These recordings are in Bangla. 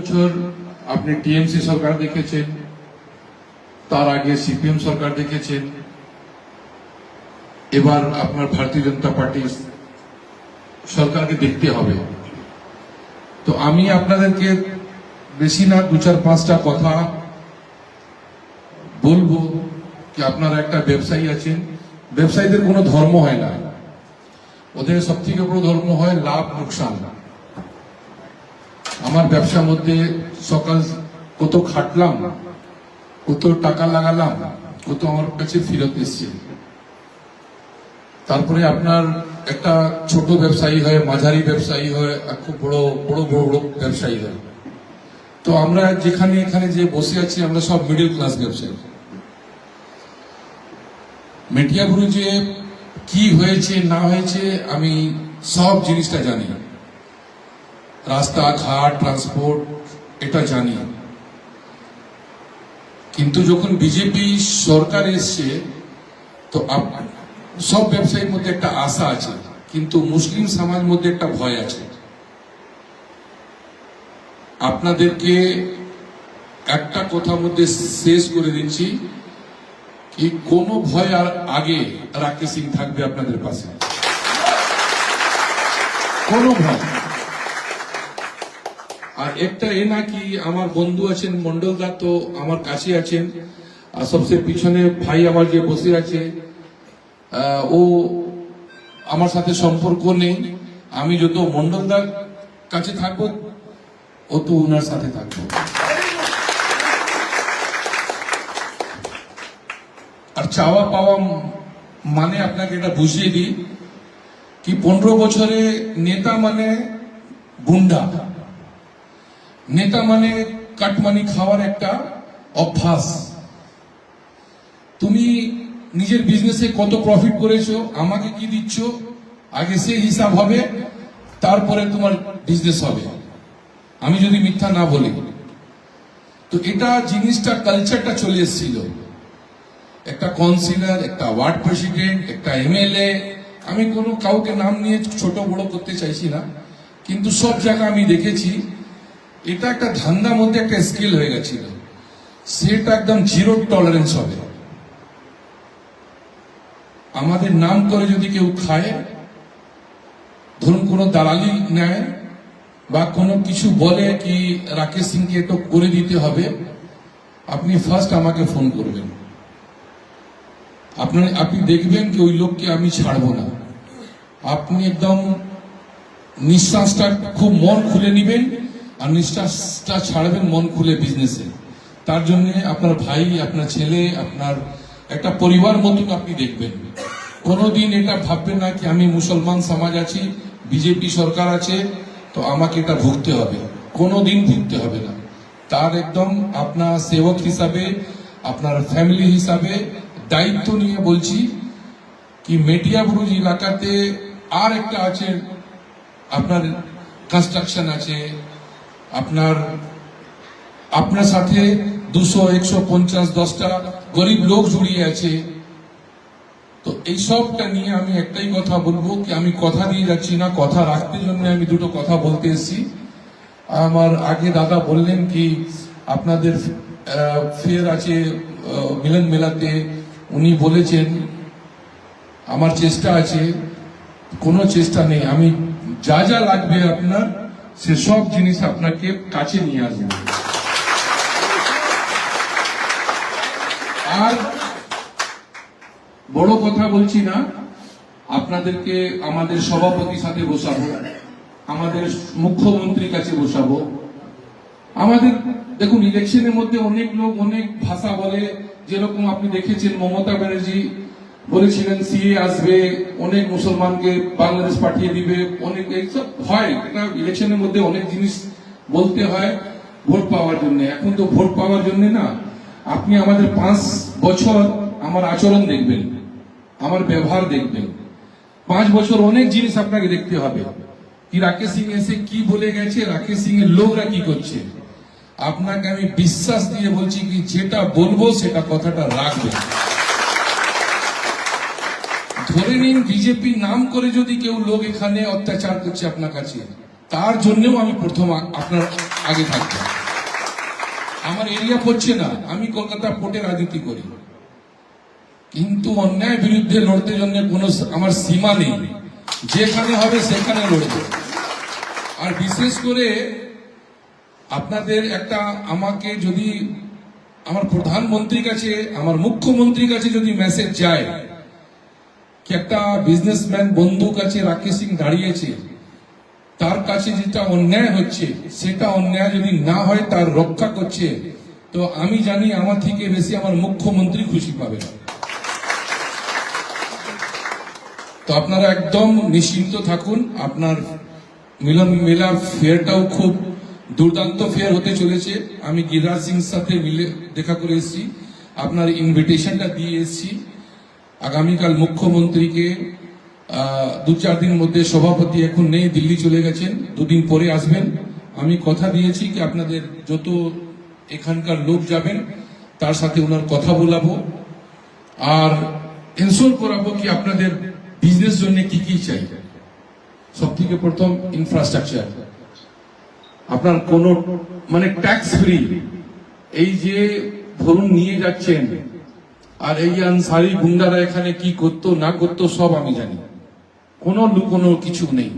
বছর আপনি টিএমসি সরকার দেখেছেন, তার আগে সিপিএম সরকার দেখেছেন, এবার আপনার ভারতীয় জনতা পার্টি সরকারকে দেখতে হবে। তো আমি আপনাদেরকে বেশি না 2-4-5টা কথা বলবো কি আপনারা একটা ব্যবসায়ী আছেন, ব্যবসায়ীদের কোনো ধর্ম হয় না, ওদের সব থেকে বড় ধর্ম হয় লাভ লোকসান। আমার ব্যবসার মধ্যে সকাল কত খাটলাম, কত টাকা লাগালাম, কত আমার কাছে ফেরত এসছে। তারপরে আপনার একটা ছোট ব্যবসায়ী হয়, মাঝারি ব্যবসায়ী হয়, আর খুব বড় বড় বড় ব্যবসায়ী হয়। তো আমরা যেখানে এখানে যে বসে আছি আমরা সব মিডল ক্লাস ব্যবসায়ী। মেটিয়াবুরুজে কি হয়েছে না হয়েছে আমি সব জিনিসটা জানি, রাস্তাঘাট ট্রান্সপোর্ট এটা জানি। কিন্তু যখন বিজেপি সরকার এসছে তো সব ব্যবসায়ীর মধ্যে একটা আশা আছে, কিন্তু মুসলিম সমাজ মধ্যে একটা ভয় আছে। আপনাদেরকে একটা কথার মধ্যে শেষ করে দিচ্ছি কি কোনো ভয় আর আগে রাকেশ সিং থাকবে আপনাদের পাশে, কোনো ভয়। আর একটা এ না কি আমার বন্ধু আছেন মন্ডলদা, তো আমার কাছে আছেন, আর সবচেয়ে পিছনে ভাই আমার যে বসে আছে ও আমার সাথে সম্পর্ক নেই। আমি যত মন্ডলদার কাছে থাকবো ও তো ওনার সাথে থাকবো। আর চাওয়া পাওয়া মানে আপনাকে এটা বুঝিয়ে দিই কি 15 বছরে নেতা মানে গুন্ডা, নেতা মানে কাটমানি খাওয়ার একটা অভ্যাস। তুমি নিজের বিজনেসে কত প্রফিট করেছো, আমাকে কি দিচ্ছ, আগে সে হিসাব হবে, তারপরে তোমার বিজনেস হবে, আমি যদি মিথ্যা না বলি। তো এটা জিনিসটা কালচারটা চলে এসেছিল। একটা কাউন্সিলর, একটা ওয়ার্ড প্রেসিডেন্ট, একটা এমএলএ, আমি কোনো কাউকে নাম নিয়ে ছোট বড় করতে চাইছি না, কিন্তু সব জায়গায় আমি দেখেছি এটা একটা ধান্দার মধ্যে একটা স্কিল হয়ে গেছিল, সেটা একদম জিরো টলারেন্স হবে। আমাদের নাম করে যদি কেউ খায়, ধরুন কোনো দালালি নেয় বা কোনো কিছু বলে কি রাকেশ সিংকে এটা করে দিতে হবে, আপনি ফার্স্ট আমাকে ফোন করবেন। আপনি দেখবেন কি ওই লোককে আমি ছাড়বো না। আপনি একদম নিঃশ্বাসটা খুব মন খুলে নিবেন আর নিঃশ্বাসটা ছাড়বেন মন খুলে বিজনেসে। তার জন্য আপনার ভাই, আপনার ছেলে, আপনার একটা পরিবার মতন আপনি দেখবেন। কোনোদিন এটা ভাববেন না কি আমি মুসলমান সমাজ আছি, বিজেপি সরকার আছে, তো আমাকে এটা ভুগতে হবে, কোনোদিন ভুগতে হবে না। তার একদম আপনার সেবক হিসাবে, আপনার ফ্যামিলি হিসাবে দায়িত্ব নিয়ে বলছি কি মেটিয়াবুরুজ এলাকাতে আর একটা আছে, আপনার কনস্ট্রাকশন আছে, আপনার সাথে 200, 150, 10টা গরিব লোক জড়িয়ে আছে। তো এই সবটা নিয়ে আমি একটাই কথা বলবো কি আমি কথা দিয়ে যাচ্ছি না, কথা রাখতে জন্য আমি দুটো কথা বলতে এসেছি। আমার আগে দাদা বললেন কি আপনাদের ফের আছে মিলন মেলাতে, উনি বলেছেন আমার চেষ্টা আছে, কোনো চেষ্টা নেই, আমি যা যা লাগবে আপনার সেসব জিনিস আপনাকে কাছে নিয়ে আসবো। আর বড় কথা বলছি না, আপনাদেরকে আমাদের সভাপতির সাথে বসাবো, আমাদের মুখ্যমন্ত্রীর কাছে বসাবো। আমাদের দেখুন ইলেকশনের মধ্যে অনেক লোক অনেক ভাষা বলে, যেরকম আপনি দেখেছেন মমতা ব্যানার্জি বলেছিলেন সিএ আসবে, অনেক মুসলমানকে বাংলাদেশ পাঠিয়ে দিবে, অনেক এইসব হয়। এটা ইলেকশনের মধ্যে অনেক জিনিস বলতে হয় ভোট পাওয়ার জন্য। এখন তো ভোট পাওয়ার জন্য না, আপনি আমাদের 5 বছর আমার আচরণ দেখবেন, আমার ব্যবহার দেখবেন। 5 বছর অনেক জিনিস আপনাকে দেখতে হবে কি রাকেশ সিং এসে কি বলে গেছে, রাকেশ সিং এর লোকরা কি করছে। আপনাকে আমি বিশ্বাস দিয়ে বলছি কি যেটা বলবো সেটা কথাটা রাখবেন। ধরে নিন বিজেপি নাম করে যদি কেউ লোক এখানে অত্যাচার করছে আপনার কাছে, তার জন্যও আমি প্রথম আপনার আগে থাকবো। আমার এরিয়া পড়ছে না, আমি কলকাতা পোর্টে রাজনীতি করি, কিন্তু অন্যায় বিরুদ্ধে লড়তে জন্য কোনো আমার সীমা নেই, যেখানে হবে সেখানে লড়ব। আর বিশেষ করে আপনাদের একটা, আমাকে যদি আমার প্রধানমন্ত্রীর কাছে, আমার মুখ্যমন্ত্রীর কাছে যদি মেসেজ যায় কি একটা বিজনেসম্যান বন্ধু কাছে রাকেশ সিং দাঁড়িয়েছে, তার কাছে যেটা অন্যায় হচ্ছে সেটা অন্যায় যদি না হয় তার রক্ষা করছে, তো আমি জানি আমার থেকে বেশি আমার মুখ্যমন্ত্রী খুশি পাবে। তো আপনারা একদম নিশ্চিন্ত থাকুন, আপনার মিলন মেলা ফেয়ারটাও খুব দুর্দান্ত ফেয়ার হতে চলেছে। আমি গিরিরাজ সিং সাথে মিলে দেখা করে এসেছি, আপনার ইনভিটেশনটা দিয়ে এসেছি। আগামীকাল মুখ্যমন্ত্রীকে 2-4 দিন মধ্যে, সভাপতি এখন নেই, দিল্লি চলে গেছেন, 2 দিন পরে আসবেন। আমি কথা দিয়েছি কি আপনাদের যত এখানকার লোক যাবেন তার সাথে ওনার কথা বলাবো, আর এনশোর করাবো কি আপনাদের বিজনেস জন্য কি কি চাই। সব থেকে প্রথম ইনফ্রাস্ট্রাকচার, আপনার কোন মানে ট্যাক্স ফ্রি, এই যে ধরুন নিয়ে যাচ্ছেন, আর এই আনসারি গুন্ডারা এখানে কি করতো না করতো সব আমি জানি, কোনো লুকোনো কিছু নেই।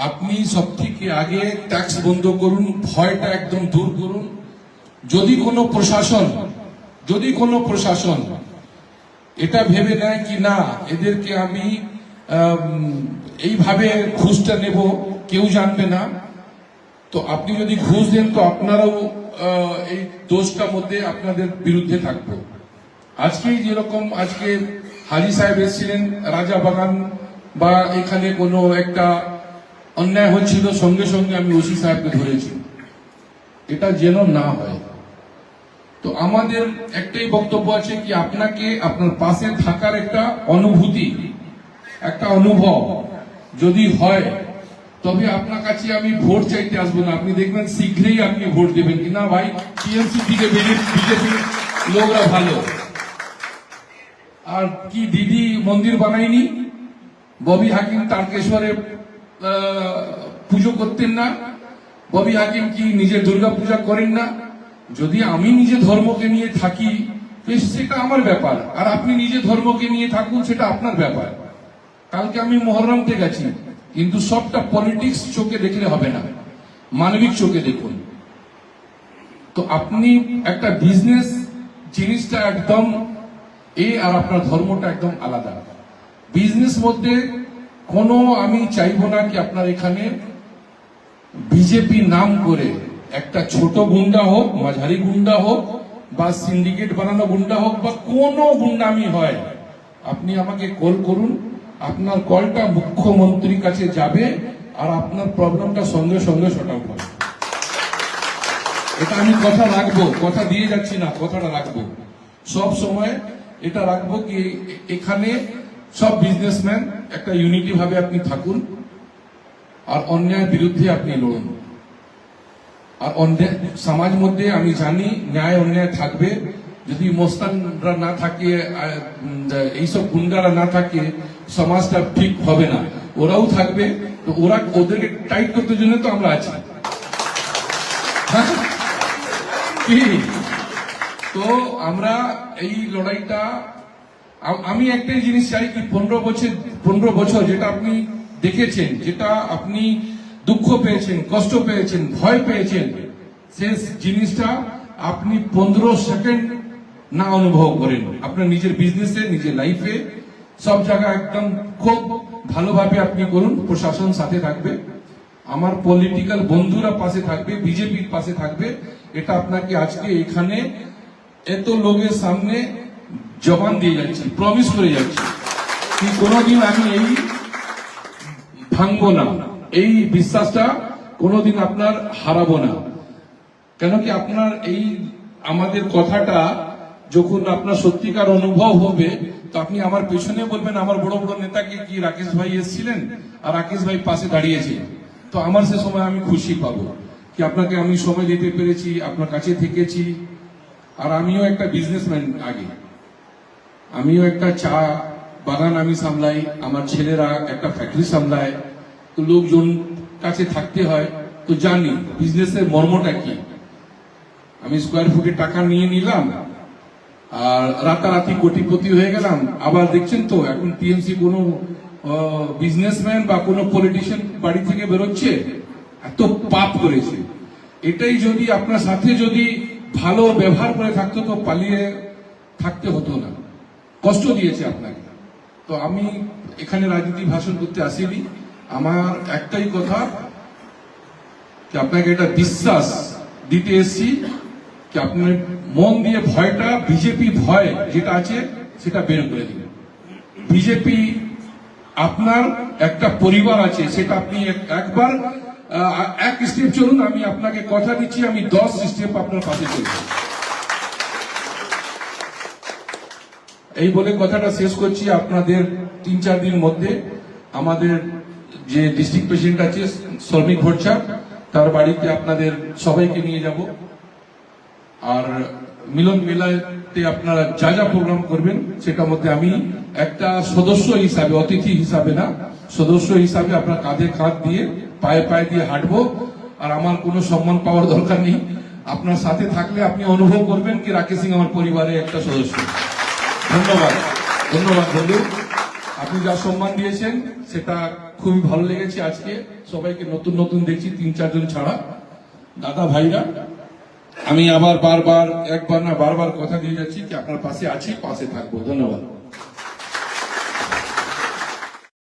আপনি সব থেকে আগে ট্যাক্স বন্ধ করুন, ভয়টা একদম দূর করুন। যদি কোনো প্রশাসন এটা ভেবে নেয় কি না এদেরকে আমি এইভাবে ঘুষটা নেব, কেউ জানবে না, তো আপনি যদি ঘুষ দেন তো আপনারাও এই দোষটার মধ্যে আপনাদের বিরুদ্ধে থাকবে। আজকে যেরকম আজকে হাজি সাহেব এসেছিলেন রাজা বাগান বা এখানে কোনো একটা অন্যায় হচ্ছিল, সঙ্গে সঙ্গে আমি ওসি সাহেবকে ধরেছি, এটা যেন না হয়। তো আমাদের একটাই বক্তব্য আছে কি আপনাকে আপনার পাশে থাকার একটা অনুভূতি, একটা অনুভব যদি হয় তবে আপনার কাছে আমি ভোট চাইতে আসবো না, আপনি দেখবেন শীঘ্রই আপনি ভোট দেবেন কি না ভাই টিএমসি থেকে বিজেপি লোকরা ভালো। আর কি দিদি মন্দির বানায়নি, ববি হাকিম তারকেশ্বরে পুজো করতেন না, ববি হাকিম কি নিজের দুর্গা পূজা করেন না? যদি আমি নিজে ধর্মকে নিয়ে থাকি সেটা আমার ব্যাপার, আর আপনি নিজে ধর্মকে নিয়ে থাকুন সেটা আপনার ব্যাপার। কালকে আমি মহরমতে গেছি, কিন্তু সবটা পলিটিক্স চোখে দেখলে হবে না, মানবিক চোখে দেখুন। তো আপনি একটা বিজনেস জিনিসটা একদম আর আপনার ধর্মটা একদম আলাদা। বিজনেস মধ্যে কোনো আমি চাইবো না কি আপনার এখানে বিজেপি নাম করে একটা ছোট গুন্ডা হোক, মাঝারি গুন্ডা হোক, বা সিন্ডিকেট বানানো গুন্ডা হোক, বা কোনো গুন্ডামি হয়, আপনি আমাকে কল করুন, আপনার কলটা মুখ্যমন্ত্রীর কাছে যাবে আর আপনার প্রবলেমটা সঙ্গে সঙ্গে সর্ট আউট হবে। এটা আমি কথা রাখবো, কথা দিয়ে যাচ্ছি না, কথাটা রাখবো সব সময়। এটা রাখবো কি এখানে সব বিজনেসম্যান একটা ইউনিটি ভাবে আপনি থাকুন, আর অন্যায়ের বিরুদ্ধে আপনি লড়ুন। আর অন্যায় সমাজ মধ্যে আমি জানি ন্যায় অন্যায় থাকবে, যদি মোস্তানরা না থাকে, এইসব গুন্ডারা না থাকে, সমাজটা ঠিক হবে না। ওরাও থাকবে, তো ওদেরকে টাইট করতে জন্য তো আমরা আছি। কি তো আমরা এই লড়াইটা, আমি একটাই জিনিস চাই কি 15 বছর যেটা আপনি দেখেছেন, যেটা আপনি দুঃখ পেয়েছেন, কষ্ট পেয়েছেন, ভয় পেয়েছেন, সেই জিনিসটা আপনি 15 সেকেন্ড না অনুভব করেন আপনার নিজের বিজনেসে, নিজের লাইফে, সব জায়গায় একদম খুব ভালোভাবে আপনি করুন। প্রশাসন সাথে থাকবে, আমার পলিটিক্যাল বন্ধুরা পাশে থাকবে, বিজেপির পাশে থাকবে। এটা আপনাকে আজকে এখানে এত লোকের সামনে জবান দিয়ে যাচ্ছি, প্রমিস করে যাচ্ছি কি কোনোদিন আমি এই ভাঙবো না, এই বিশ্বাসটা কোনোদিন আপনার হারাবো না। কেন কি আপনার এই আমাদের কথাটা যখন আপনার সত্যিকার অনুভব হবে, তো আপনি আমার পেছনে বলবেন আমার বড় বড় নেতাকে কি রাকেশ ভাই এসেছিলেন আর রাকেশ ভাই পাশে দাঁড়িয়েছে, তো আমার সে সময় আমি খুশি পাবো কি আপনাকে আমি সময় দিতে পেরেছি, আপনার কাছে থেকেছি। আর আমিও একটা বিজনেসম্যান, আগে আমিও একটা চা বাগান আমি সামলাই, আমার ছেলেরা একটা ফ্যাক্টরি সামলায়, তো লোকজন কাছে থাকতে হয়, তো জানি বিজনেসের মর্মটা কি। আমি স্কোয়ার ফুটে টাকা নিয়ে নিলাম আর রাতারাতি কোটিপতি হয়ে গেলাম। আবার দেখছেন তো এখন টিএমসি কোনো বিজনেসম্যান বা কোনো পলিটিশিয়ান বাড়ি থেকে বেরোচ্ছে, এত পাপ করেছে। এটাই যদি আপনার সাথে যদি ভালো ব্যবহার করে থাকতো তো পালিয়ে থাকতে হতো না, কষ্ট দিয়েছে আপনাকে। তো আমি এখানে রাজনীতি ভাষণ করতে আসিনি, আমার একটাই কথা যে আপনাকে এটা বিশ্বাস দিতে এসেছি যে আপনার মন দিয়ে ভয়টা, বিজেপি ভয় যেটা আছে সেটা বের করে দিবেন। বিজেপি আপনার একটা পরিবার আছে, সেটা আপনি একবার এক স্টেপ চলুন, আমি আপনাকে কথা দিচ্ছি আমি 10 স্টেপ আপনার পাশে চলব। এই বলে কথাটা শেষ করছি। আপনাদের 3-4 দিন মধ্যে আমাদের যে ডিস্ট্রিক্ট প্রেসিডেন্ট আছে শ্রমিক ভট্টাচার্য, তার বাড়িতে আপনাদের সবাইকে নিয়ে যাব। আর মিলন মেলাতে আপনারা যা যা প্রোগ্রাম করবেন সেটার মধ্যে আমি একটা সদস্য হিসাবে, অতিথি হিসাবে না, সদস্য হিসাবে আপনার কাঁধে কাঁধ দিয়ে পায়ে পায়ে দিয়ে হাঁটবো। আর আমার কোনো সম্মান পাওয়ার দরকার নেই, আপনার সাথে থাকলে আপনি অনুভব করবেন কি রাকেশ সিং আমার পরিবারের একটা সদস্য। ধন্যবাদ, ধন্যবাদ বন্ধু, আপনি যা সম্মান দিয়েছেন সেটা খুবই ভালো লেগেছে। আজকে সবাইকে নতুন নতুন দেখছি, 3-4 জন ছাড়া। দাদা ভাইরা, আমি আবার বারবার, একবার না বারবার কথা দিয়ে যাচ্ছি যে আপনার পাশে আছি, পাশে থাকবো। ধন্যবাদ।